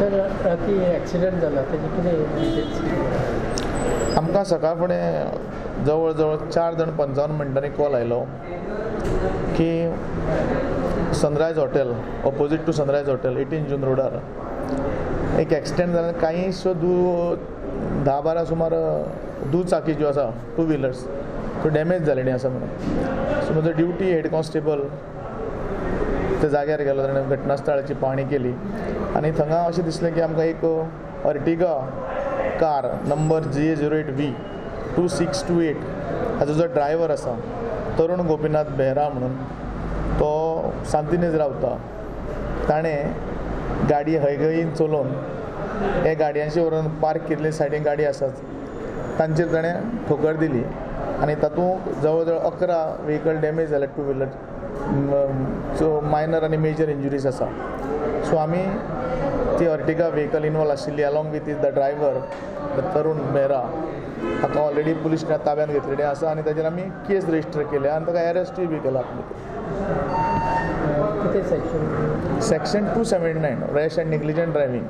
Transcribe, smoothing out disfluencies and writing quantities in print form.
Sir ती accident झाला त्याची किती आमकां सकाळ फुडें जवळ जवळ 4:55 मिनटांनी कॉल आयलो की sunrise hotel opposite to sunrise hotel 18 जून रोडार एक एक्सिडेंट जाला. कांयशो 10-12 सुमार दुचाकी ज्यो आसा 2 व्हिलर्स त्यो डॅमेज जाल्लीं आसा म्हणून. सो म्हजो ड्युटी हेड कॉन्स्टेबल त्या जाग्यार गेलो. ताणें घटनास्थळाची पाहणी केली आनी थंगा अशें दिसलें की आमकां एक अर्टिगा कार नंबर GA08V 2628 हाजो जो ड्रायव्हर आसा तरुण गोपीनाथ बेहरा म्हणून तो सांतिनेज रावता. ताणें गाडी हयगयीन चलोवन हे गाडयांची व्हरून पार्क केल्ली सायडीन गाडी आसात तांचेर ताणें ठोकर दिली आनी तातूंत जवळ जवळ 11 व्हेकल डॅमेज जाले 2 व्हिलर. सो मायनर आनी मेजर इंजुरीज आसा. सो आमी ती अर्टिगा व्हेकल इनवॉल्व आशिल्ली along with the driver the तरुण बेहरा हाका ऑलरेडी पुलीस ताब्यांत घेतलेलें आसा आनी ताचेर आमी केस रजिस्टर केल्या आनी ताका अरेस्टूय बी केला. किती section section 279 rash and negligent driving.